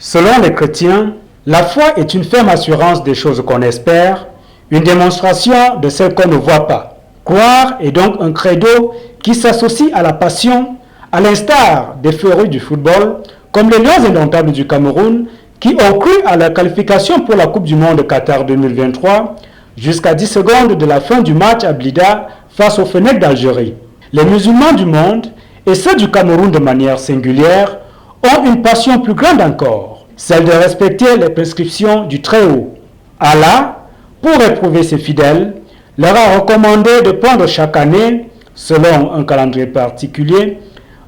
Selon les chrétiens, la foi est une ferme assurance des choses qu'on espère, une démonstration de celles qu'on ne voit pas. Croire est donc un credo qui s'associe à la passion, à l'instar des férus du football, comme les Lions indomptables du Cameroun, qui ont cru à la qualification pour la Coupe du Monde Qatar 2023, jusqu'à 10 secondes de la fin du match à Blida face aux Fennecs d'Algérie. Les musulmans du monde, et ceux du Cameroun de manière singulière, ont une passion plus grande encore, celle de respecter les prescriptions du Très-Haut. Allah, pour éprouver ses fidèles, leur a recommandé de prendre chaque année, selon un calendrier particulier,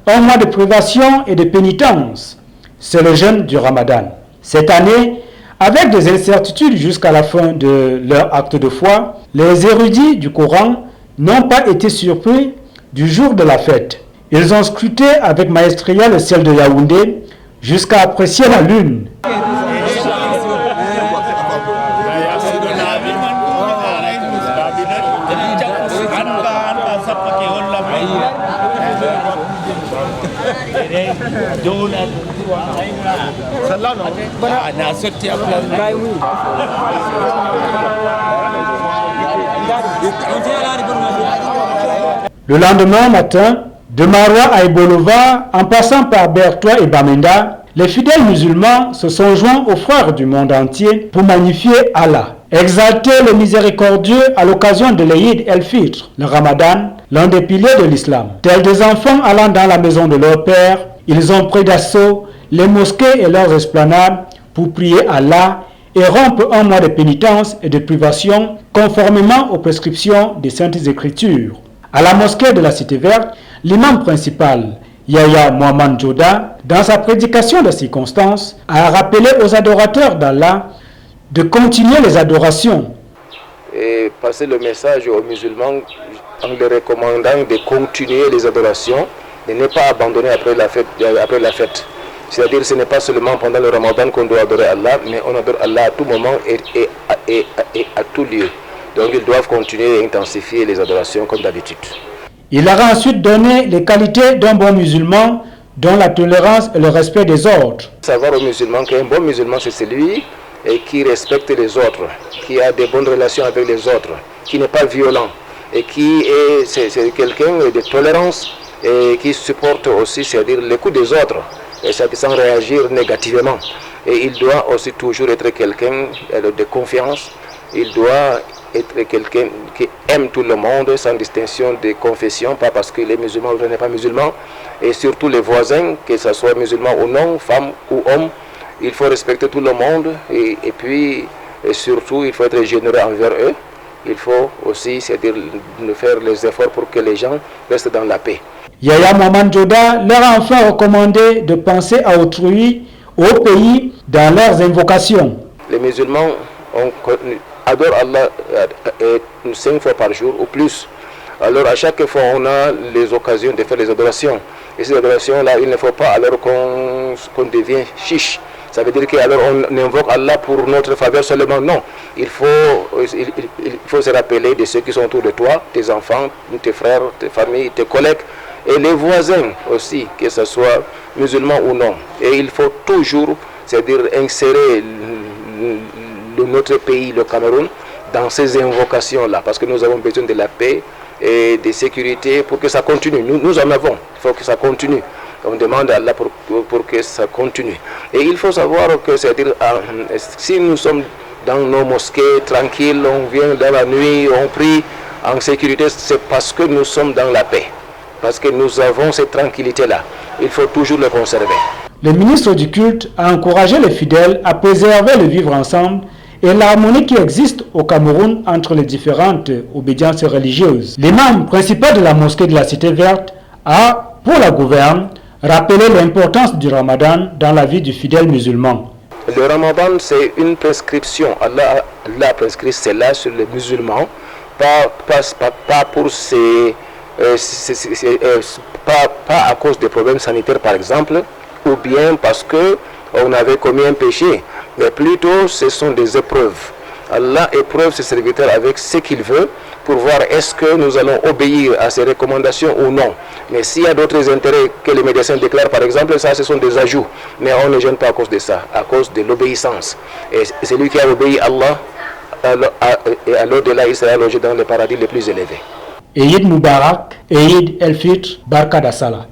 un mois de privation et de pénitence. C'est le jeûne du Ramadan. Cette année, avec des incertitudes jusqu'à la fin de leur acte de foi, les érudits du Coran n'ont pas été surpris du jour de la fête. Ils ont scruté avec maestria le ciel de Yaoundé jusqu'à apprécier la lune. Le lendemain matin, de Maroua à Ibolova, en passant par Bertois et Bamenda, les fidèles musulmans se sont joints aux frères du monde entier pour magnifier Allah, exalter le miséricordieux à l'occasion de l'Eid el-Fitr, le Ramadan, l'un des piliers de l'islam. Tels des enfants allant dans la maison de leur père, ils ont pris d'assaut les mosquées et leurs esplanades pour prier Allah et rompre un mois de pénitence et de privation conformément aux prescriptions des Saintes Écritures. À la mosquée de la Cité Verte, l'imam principal, Yahya Mohamed Joda, dans sa prédication de circonstance, a rappelé aux adorateurs d'Allah de continuer les adorations. Et passer le message aux musulmans en leur recommandant de continuer les adorations, de ne pas abandonner après la fête. C'est-à-dire que ce n'est pas seulement pendant le Ramadan qu'on doit adorer Allah, mais on adore Allah à tout moment et à tout lieu. Donc ils doivent continuer et intensifier les adorations comme d'habitude. Il leur a ensuite donné les qualités d'un bon musulman, dont la tolérance et le respect des autres. Savoir aux musulmans qu'un bon musulman, c'est celui qui respecte les autres, qui a des bonnes relations avec les autres, qui n'est pas violent et qui est quelqu'un de tolérance et qui supporte aussi, c'est-à-dire les coups des autres, et ça sans réagir négativement. Et il doit aussi toujours être quelqu'un de confiance. Il doit être quelqu'un qui aime tout le monde sans distinction de confession, pas parce qu'il est musulman ou n'est pas musulman, et surtout les voisins, que ce soit musulman ou non, femme ou homme, il faut respecter tout le monde et puis surtout il faut être généreux envers eux. Il faut aussi, c'est-à-dire faire les efforts pour que les gens restent dans la paix. Yahya Mohamed Joda leur a enfin recommandé de penser à autrui, au pays, dans leurs invocations. Les musulmans adorent Allah 5 fois par jour ou plus. Alors à chaque fois on a les occasions de faire les adorations. Et ces adorations-là, il ne faut pas alors qu'on devienne chiche. Ça veut dire qu'alors on invoque Allah pour notre faveur seulement. Non, il faut se rappeler de ceux qui sont autour de toi, tes enfants, tes frères, tes familles, tes collègues et les voisins aussi, que ce soit musulmans ou non. Et il faut toujours, c'est-à-dire insérer notre pays, le Cameroun, dans ces invocations-là, parce que nous avons besoin de la paix et de sécurité pour que ça continue. Nous en avons, il faut que ça continue. On demande à Allah pour que ça continue. Et il faut savoir que, c'est-à-dire, si nous sommes dans nos mosquées, tranquilles, on vient dans la nuit, on prie en sécurité, c'est parce que nous sommes dans la paix. Parce que nous avons cette tranquillité-là. Il faut toujours le conserver. Le ministre du culte a encouragé les fidèles à préserver le vivre ensemble et l'harmonie qui existe au Cameroun entre les différentes obédiences religieuses. L'imam principal de la mosquée de la Cité Verte a, pour la gouverne, rappelé l'importance du Ramadan dans la vie du fidèle musulman. Le Ramadan, c'est une prescription. Allah a prescrit cela sur les musulmans, pas pour pas à cause des problèmes sanitaires par exemple, ou bien parce qu'on avait commis un péché, mais plutôt ce sont des épreuves. Allah éprouve ses serviteurs avec ce qu'il veut pour voir est-ce que nous allons obéir à ces recommandations ou non. Mais s'il y a d'autres intérêts que les médecins déclarent, par exemple, ça ce sont des ajouts. Mais on ne gêne pas à cause de ça, à cause de l'obéissance. Et celui qui a obéi à Allah, et à l'au-delà, il sera logé dans le paradis les plus élevés. Eid Mubarak, Eid El Fitr, Barka da Salah.